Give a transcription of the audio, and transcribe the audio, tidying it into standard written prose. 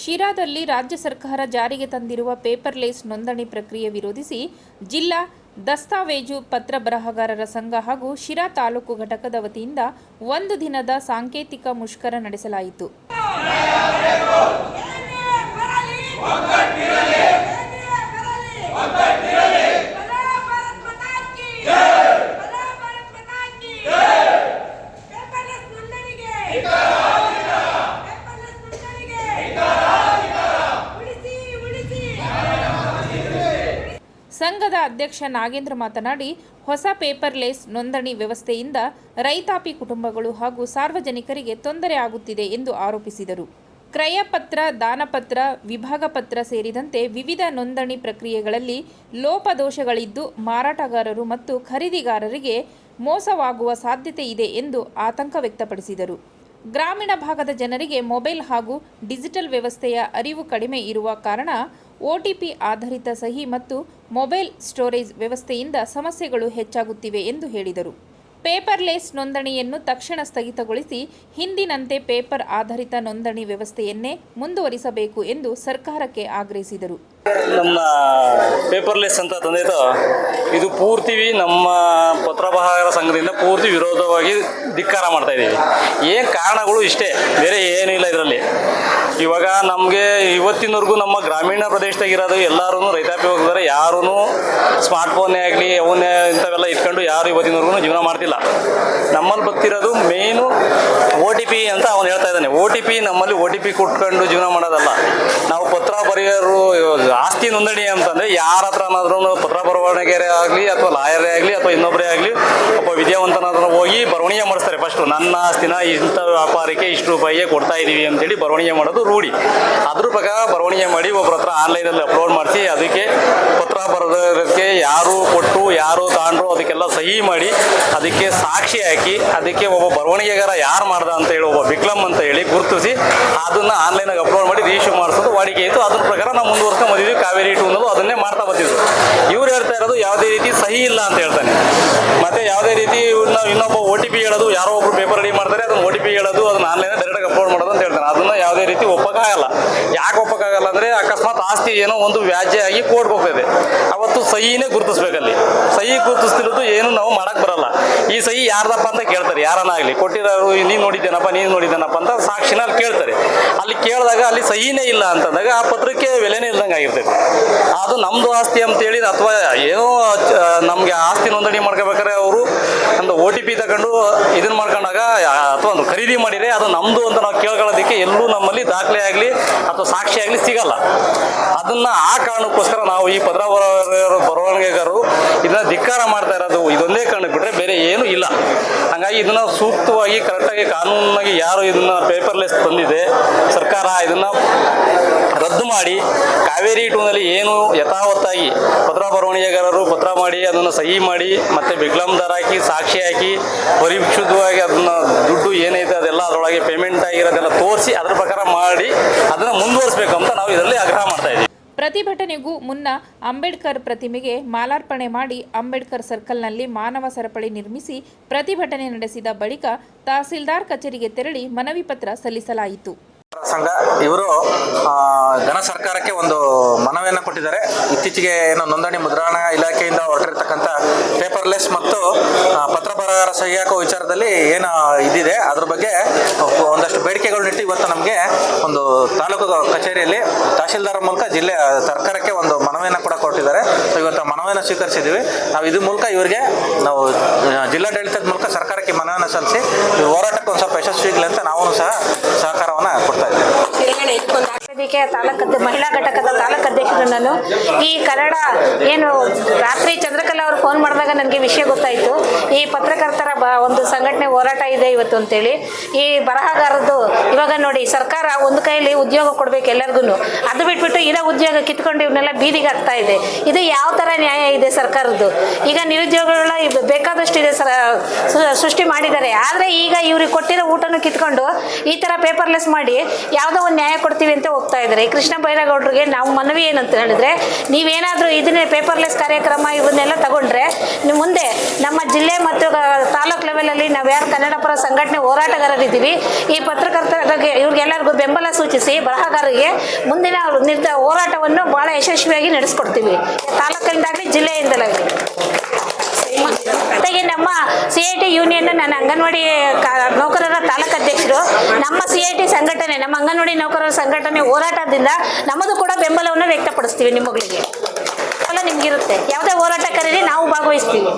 ಶಿರಾದಲ್ಲಿ ರಾಜ್ಯ ಸರ್ಕಾರ ಜಾರಿಗೆ ತಂದಿರುವ ಪೇಪರ್ಲೆಸ್ ನೋಂದಣಿ ಪ್ರಕ್ರಿಯೆ ವಿರೋಧಿಸಿ ಜಿಲ್ಲಾ ದಸ್ತಾವೇಜು ಪತ್ರ ಬರಹಗಾರರ ಸಂಘ ಹಾಗೂ ಶಿರಾ ತಾಲೂಕು ಘಟಕದ ವತಿಯಿಂದ ಒಂದು ದಿನದ ಸಾಂಕೇತಿಕ ಮುಷ್ಕರ ನಡೆಸಲಾಯಿತು. ಸಂಘದ ಅಧ್ಯಕ್ಷ ನಾಗೇಂದ್ರ ಮಾತನಾಡಿ, ಹೊಸ ಪೇಪರ್ಲೆಸ್ ನೋಂದಣಿ ವ್ಯವಸ್ಥೆಯಿಂದ ರೈತಾಪಿ ಕುಟುಂಬಗಳು ಹಾಗೂ ಸಾರ್ವಜನಿಕರಿಗೆ ತೊಂದರೆ ಆಗುತ್ತಿದೆ ಎಂದು ಆರೋಪಿಸಿದರು. ಕ್ರಯಪತ್ರ, ದಾನಪತ್ರ, ವಿಭಾಗ ಪತ್ರ ಸೇರಿದಂತೆ ವಿವಿಧ ನೋಂದಣಿ ಪ್ರಕ್ರಿಯೆಗಳಲ್ಲಿ ಲೋಪದೋಷಗಳಿದ್ದು ಮಾರಾಟಗಾರರು ಮತ್ತು ಖರೀದಿಗಾರರಿಗೆ ಮೋಸವಾಗುವ ಸಾಧ್ಯತೆ ಇದೆ ಎಂದು ಆತಂಕ ವ್ಯಕ್ತಪಡಿಸಿದರು. ಗ್ರಾಮೀಣ ಭಾಗದ ಜನರಿಗೆ ಮೊಬೈಲ್ ಹಾಗೂ ಡಿಜಿಟಲ್ ವ್ಯವಸ್ಥೆಯ ಅರಿವು ಕಡಿಮೆ ಇರುವ ಕಾರಣ OTP ಆಧಾರಿತ ಸಹಿ ಮತ್ತು ಮೊಬೈಲ್ ಸ್ಟೋರೇಜ್ ವ್ಯವಸ್ಥೆಯಿಂದ ಸಮಸ್ಯೆಗಳು ಹೆಚ್ಚಾಗುತ್ತಿವೆ ಎಂದು ಹೇಳಿದರು. ಪೇಪರ್ಲೆಸ್ ನೋಂದಣಿಯನ್ನು ತಕ್ಷಣ ಸ್ಥಗಿತಗೊಳಿಸಿ ಹಿಂದಿನಂತೆ ಪೇಪರ್ ಆಧಾರಿತ ನೋಂದಣಿ ವ್ಯವಸ್ಥೆಯನ್ನೇ ಮುಂದುವರಿಸಬೇಕು ಎಂದು ಸರ್ಕಾರಕ್ಕೆ ಆಗ್ರಹಿಸಿದರು. ನಮ್ಮ ಪೇಪರ್ಲೆಸ್ ಅಂತ ತಂದಿದ್ದು ಇದು ಪೂರ್ತಿ ನಮ್ಮ ಪತ್ರಬರಹಗಾರರ ಸಂಘದಿಂದ ಪೂರ್ತಿ ವಿರೋಧವಾಗಿ ಧಿಕ್ಕಾರ ಮಾಡ್ತಾ ಇದ್ದೀವಿ. ಏನು ಕಾರಣಗಳು ಇಷ್ಟೇ, ಬೇರೆ ಏನೂ ಇಲ್ಲ ಇದರಲ್ಲಿ. ಇವಾಗ ನಮಗೆ ಇವತ್ತಿನವರೆಗೂ ನಮ್ಮ ಗ್ರಾಮೀಣ ಪ್ರದೇಶದಾಗಿರೋದು ಎಲ್ಲರೂ ರೈತಾಪಿ ಹೋಗಿದ್ದಾರೆ. ಯಾರೂ ಸ್ಮಾರ್ಟ್ಫೋನ್ನೇ ಆಗಲಿ ಅವನ್ನೇ ಇಂಥವೆಲ್ಲ ಇಟ್ಕೊಂಡು ಯಾರು ಇವತ್ತಿನವರೆಗೂ ಜೀವನ ಮಾಡ್ತಿಲ್ಲ. ನಮ್ಮಲ್ಲಿ ಬರ್ತಿರೋದು ಮೇಯ್ನು OTP ಅಂತ ಅವನು ಹೇಳ್ತಾ ಇದ್ದಾನೆ. OTP ನಮ್ಮಲ್ಲಿ OTP ಕೊಟ್ಕೊಂಡು ಜೀವನ ಮಾಡೋದಲ್ಲ. ನಾವು ಪತ್ರ ಬರೆಯೋರು ಆಸ್ತಿ ನೋಂದಣಿ ಅಂತಂದರೆ ಯಾರ ಹತ್ರನಾದ್ರೂ ಪತ್ರ ಬರವಣಿಗೆ ಆಗಲಿ ಅಥವಾ ಲಾಯರೇ ಆಗಲಿ ಅಥವಾ ಇನ್ನೊಬ್ಬರೇ ಆಗಲಿ ಒಬ್ಬ ವಿದ್ಯಾವಂತನಾದ್ರೂ ಹೋಗಿ ಬರವಣಿಗೆ ಮಾಡಿಸ್ತಾರೆ. ಫಸ್ಟು ನನ್ನ ಆಸ್ತಿನ ಇಂಥ ವ್ಯಾಪಾರಕ್ಕೆ ಇಷ್ಟು ರೂಪಾಯಿಗೆ ಕೊಡ್ತಾ ಇದ್ದೀವಿ ಅಂತೇಳಿ ಬರವಣಿಗೆ ಮಾಡೋದು ರೂಢಿ. ಅದ್ರ ಪ್ರಕಾರ ಬರವಣಿಗೆ ಮಾಡಿ ಒಬ್ಬರ ಹತ್ರ ಆನ್ಲೈನಲ್ಲಿ ಅಪ್ಲೋಡ್ ಮಾಡಿಸಿ ಅದಕ್ಕೆ ಪತ್ರ ಬರೋದಕ್ಕೆ ಯಾರು ಕೊಟ್ಟು ಯಾರು ತಗೊಂಡ್ರು ಅದಕ್ಕೆಲ್ಲ ಸಹಿ ಮಾಡಿ ಅದಕ್ಕೆ ಸಾಕ್ಷಿ ಹಾಕಿ ಅದಕ್ಕೆ ಒಬ್ಬ ಬರವಣಿಗೆಗಾರ ಯಾರು ಮಾಡ್ದ ಅಂತ ಹೇಳಿ ಒಬ್ಬ ವಿಕ್ಲಮ್ ಅಂತ ಹೇಳಿ ಗುರುತಿಸಿ ಅದನ್ನು ಆನ್ಲೈನಾಗಿ ಅಪ್ಲೋಡ್ ಮಾಡಿ ರಿಜಿಸ್ಟರ್ ಮಾಡಿಸೋದು ವಾಡಿಕೆ ಇತ್ತು. ಅದ್ರ ಪ್ರಕಾರ ನಾವು ಮುಂದುವರ್ಸ್ಕೊಂಡು ಬಂದಿದ್ವಿ. ಕಾವೇರಿ 2 ಅನ್ನೋದು ಅದನ್ನೇ ಮಾಡ್ತಾ ಬರ್ತಿದ್ರು. ಇವ್ರು ಹೇಳ್ತಾ ಇರೋದು ಯಾವುದೇ ರೀತಿ ಸಹಿ ಇಲ್ಲ ಅಂತ ಹೇಳ್ತಾನೆ. ಮತ್ತು ಯಾವುದೇ ರೀತಿ ನಾವು ಇನ್ನೊಬ್ಬ OTP ಹೇಳೋದು, ಯಾರೋ ಒಬ್ರು ಪೇಪರ್ ರೆಡಿ ಮಾಡ್ತಾರೆ ಅದನ್ನು OTP ಹೇಳೋದು, ಅದನ್ನು ಆನ್ಲೈನ್ ಡೈರೆಕ್ಟಾಗಿ ಅಪ್ಲೋಡ್ ಮಾಡೋದು ಅಂತ ಹೇಳ್ತಾನೆ. ಅದನ್ನು ಯಾವುದೇ ರೀತಿ ಒಪ್ಪಕ್ಕಾಗಲ್ಲ. ಯಾಕೆ ಒಪ್ಪಕ್ಕಾಗಲ್ಲ ಅಂದರೆ ಅಕಸ್ಮಾತ್ ಆಸ್ತಿ ಏನೋ ಒಂದು ವ್ಯಾಜ್ಯ ಆಗಿ ಕೋರ್ಟ್ಗೆ ಹೋಗ್ತದೆ, ಅವತ್ತು ಸಹಿನೇ ಗುರುತಿಸ್ಬೇಕಲ್ಲಿ. ಸಹಿ ಗುರುತಿಸ್ತಿರೋದು ಏನು ನಾವು ಮಾಡಕ್ಕೆ ಬರಲ್ಲ. ಈ ಸಹಿ ಯಾರ್ದಪ್ಪ ಅಂತ ಕೇಳ್ತಾರೆ. ಯಾರನ್ನಾಗಲಿ ಕೊಟ್ಟಿರೋರು ನೀನು ನೋಡಿದ್ದೇನಪ್ಪ ಅಂತ ಸಾಕ್ಷಿನ ಅಲ್ಲಿ ಕೇಳ್ತಾರೆ. ಅಲ್ಲಿ ಕೇಳಿದಾಗ ಅಲ್ಲಿ ಸಹಿನೇ ಇಲ್ಲ ಅಂತಂದಾಗ ಆ ಪತ್ರಕ್ಕೆ ಬೆಲೆನೇ ಇಲ್ದಂಗೆ ಆಗಿರ್ತೈತೆ. ಅದು ನಮ್ಮದು ಆಸ್ತಿ ಅಂತೇಳಿ ಅಥವಾ ಏನೋ ನಮಗೆ ಆಸ್ತಿ ನೋಂದಣಿ ಮಾಡ್ಕೋಬೇಕಾದ್ರೆ ಅವರು ಒಂದು OTP ತಗೊಂಡು ಇದನ್ನು ಮಾಡ್ಕೊಂಡಾಗ ಅಥವಾ ಒಂದು ಖರೀದಿ ಮಾಡಿದರೆ ಅದು ನಮ್ಮದು ಅಂತ ನಾವು ಕೇಳ್ಕೊಳ್ಳೋದಕ್ಕೆ ಎಲ್ಲೂ ನಮ್ಮಲ್ಲಿ ದಾಖಲೆ ಆಗಲಿ ಅಥವಾ ಸಾಕ್ಷಿ ಆಗಲಿ ಸಿಗಲ್ಲ. ಅದನ್ನು ಆ ಕಾರಣಕ್ಕೋಸ್ಕರ ನಾವು ಈ ಪತ್ರ ಬರವಣಿಗೆಗಾರರು ಇದನ್ನು ಧಿಕ್ಕಾರ ಮಾಡ್ತಾ ಇರೋದು ಇದೊಂದೇ ಕಾರಣಕ್ಕೆ ಬಿಟ್ಟರೆ ಬೇರೆ ಏನೂ ಇಲ್ಲ. ಹಾಗಾಗಿ ಇದನ್ನು ಸೂಕ್ತವಾಗಿ ಕರೆಕ್ಟಾಗಿ ಕಾನೂನಾಗಿ ಯಾರು ಇದನ್ನು ಪೇಪರ್ಲೆಸ್ ತಂದಿದೆ ಸರ್ಕಾರ ಇದನ್ನು ರದ್ದು ಮಾಡಿ ಕಾವೇರಿ 2ನಲ್ಲಿ ಏನು ಯಥಾವತ್ತಾಗಿ ಪತ್ರ ಬರವಣಿಗೆಗಾರರು ಪತ್ರ ಮಾಡಿ ಅದನ್ನು ಸಹಿ ಮಾಡಿ ಮತ್ತು ವಿಕ್ಲಮ್ದಾರ ಹಾಕಿ ಸಾಕ್ಷಿ ಹಾಕಿ ಪರಿಶುದ್ಧವಾಗಿ ಅದನ್ನು ದುಡ್ಡು ಏನೈತೆ ಅದೆಲ್ಲ ಅದರೊಳಗೆ ಪೇಮೆಂಟ್ ಆಗಿರೋದೆಲ್ಲ ತೋರಿಸಿ ಅದ್ರ ಪ್ರಕಾರ ಮಾಡಿ ಅದನ್ನು ಮುಂದುವರಿಸಬೇಕು ಅಂತ ನಾವು ಇದರಲ್ಲಿ ಆಗ್ರಹ ಮಾಡ್ತಾ ಇದ್ದೀವಿ. ಪ್ರತಿಭಟನೆಗೂ ಮುನ್ನ ಅಂಬೇಡ್ಕರ್ ಪ್ರತಿಮೆಗೆ ಮಾಲಾರ್ಪಣೆ ಮಾಡಿ ಅಂಬೇಡ್ಕರ್ ಸರ್ಕಲ್ನಲ್ಲಿ ಮಾನವ ಸರಪಳಿ ನಿರ್ಮಿಸಿ ಪ್ರತಿಭಟನೆ ನಡೆಸಿದ ಬಳಿಕ ತಹಸೀಲ್ದಾರ್ ಕಚೇರಿಗೆ ತೆರಳಿ ಮನವಿ ಪತ್ರ ಸಲ್ಲಿಸಲಾಯಿತು. ಸಂಘ ಇವರು ಘನ ಸರ್ಕಾರಕ್ಕೆ ಒಂದು ಮನವಿಯನ್ನು ಕೊಟ್ಟಿದ್ದಾರೆ. ಇತ್ತೀಚೆಗೆ ಏನು ನೋಂದಣಿ ಮುದ್ರಣ ಇಲಾಖೆಯಿಂದ ಹೊರಟಿರ್ತಕ್ಕಂಥ ಪೇಪರ್ಲೆಸ್ ಮತ್ತು ಪತ್ರ ಬರಹಗಾರ ಸಹಿ ಹಾಕೋ ವಿಚಾರದಲ್ಲಿ ಏನು ಇದಿದೆ ಅದ್ರ ಬಗ್ಗೆ ಒಂದಷ್ಟು ಬೇಡಿಕೆಗಳನ್ನಿಟ್ಟು ಇವತ್ತು ನಮಗೆ ಒಂದು ತಾಲೂಕು ಕಚೇರಿಯಲ್ಲಿ ತಹಶೀಲ್ದಾರ್ ಮೂಲಕ ಜಿಲ್ಲೆ ಸರ್ಕಾರಕ್ಕೆ ಒಂದು ಮನವಿಯನ್ನು ಕೂಡ ಕೊಟ್ಟಿದ್ದಾರೆ. ಸೊ ಇವತ್ತು ಮನವಿಯನ್ನು ಸ್ವೀಕರಿಸಿದ್ದೀವಿ. ನಾವು ಇದ್ರ ಮೂಲಕ ಇವರಿಗೆ ನಾವು ಜಿಲ್ಲಾಡಳಿತದ ಮೂಲಕ ಸರ್ಕಾರಕ್ಕೆ ಮನವಿಯನ್ನು ಸಲ್ಲಿಸಿ ಈ ಹೋರಾಟಕ್ಕೆ ಒಂದು ಸ್ವಲ್ಪ ಯಶಸ್ವಿ ಆಗಲಿ ಅಂತ ನಾವು ಸಹ ಸಹಕಾರವನ್ನು ಕೊಡ್ತಾ ಮಹಿಳಾ ಘಟಕದ ತಾಲೂಕು ಅಧ್ಯಕ್ಷರು ನಾನು. ಈ ಕನ್ನಡ ಏನು ರಾತ್ರಿ ಚಂದ್ರಕಲಾ ಅವರು ಫೋನ್ ಮಾಡಿದಾಗ ನನಗೆ ವಿಷಯ ಗೊತ್ತಾಯಿತು. ಈ ಪತ್ರಕರ್ತರ ಒಂದು ಸಂಘಟನೆ ಹೋರಾಟ ಇದೆ ಇವತ್ತು ಅಂತೇಳಿ. ಈ ಬರಹಗಾರದ್ದು ಇವಾಗ ನೋಡಿ ಸರ್ಕಾರ ಒಂದು ಕೈಯಲ್ಲಿ ಉದ್ಯೋಗ ಕೊಡಬೇಕು ಎಲ್ಲರಿಗೂ, ಅದು ಬಿಟ್ಬಿಟ್ಟು ಇರೋ ಉದ್ಯೋಗ ಕಿತ್ಕೊಂಡು ಇವನ್ನೆಲ್ಲ ಬೀದಿಗೆ ಹಾಕ್ತಾ ಇದೆ. ಇದು ಯಾವ ಥರ ನ್ಯಾಯ ಇದೆ ಸರ್ಕಾರದ್ದು? ಈಗ ನಿರುದ್ಯೋಗಗಳ ಬೇಕಾದಷ್ಟು ಇದೆ ಸೃಷ್ಟಿ ಮಾಡಿದ್ದಾರೆ. ಆದರೆ ಈಗ ಇವ್ರಿಗೆ ಕೊಟ್ಟಿರೋ ಊಟನೂ ಕಿತ್ಕೊಂಡು ಈ ಥರ ಪೇಪರ್ಲೆಸ್ ಮಾಡಿ ಯಾವುದೋ ಒಂದು ನ್ಯಾಯ ಕೊಡ್ತೀವಿ ಅಂತ ಹೋಗ್ತಾ ಇದ್ದಾರೆ. ಈ ಕೃಷ್ಣ ಬೈರೇಗೌಡರಿಗೆ ನಾವು ಮನವಿ ಏನಂತ ಹೇಳಿದ್ರೆ, ನೀವೇನಾದರೂ ಇದನ್ನೇ ಪೇಪರ್ಲೆಸ್ ಕಾರ್ಯಕ್ರಮ ಇವನ್ನೆಲ್ಲ ತಗೊಂಡ್ರೆ ನೀವು ಮುಂದೆ ನಮ್ಮ ಜಿಲ್ಲೆ ಮತ್ತು ತಾಲೂಕು ಲೆವೆಲಲ್ಲಿ ನಾವು ಯಾರು ಕನ್ನಡ ಪರ ಸಂಘಟನೆ ಹೋರಾಟಗಾರರಿದ್ದೀವಿ, ಈ ಪತ್ರಕರ್ತರಿಗೆ ಇವ್ರಿಗೆಲ್ಲರಿಗೂ ಬೆಂಬಲ ಸೂಚಿಸಿ ಬರಹಗಾರರಿಗೆ ಮುಂದಿನ ಹೋರಾಟವನ್ನು ಭಾಳ ಯಶಸ್ವಿಯಾಗಿ ನಡೆಸ್ಕೊಡ್ತೀವಿ, ತಾಲೂಕಿಂದಾಗಲಿ ಜಿಲ್ಲೆಯಿಂದಲಾಗಲಿ. ಜೊತೆಗೆ ನಮ್ಮ CIT ಯೂನಿಯನ್, ನನ್ನ ಅಂಗನವಾಡಿ ನೌಕರರ ತಾಲೂಕು ಅಧ್ಯಕ್ಷರು, ನಮ್ಮ CIT ಸಂಘಟನೆ, ನಮ್ಮ ಅಂಗನವಾಡಿ ನೌಕರರ ಸಂಘಟನೆ ಹೋರಾಟದಿಂದ ನಮ್ಮದು ಕೂಡ ಬೆಂಬಲವನ್ನು ವ್ಯಕ್ತಪಡಿಸ್ತೀವಿ. ನಿಮ್ಮಗಳಿಗೆ ನಿಮ್ಗಿರುತ್ತೆ, ಯಾವುದೇ ಹೋರಾಟ ಕರೀರಿ, ನಾವು ಭಾಗವಹಿಸ್ತೀವಿ.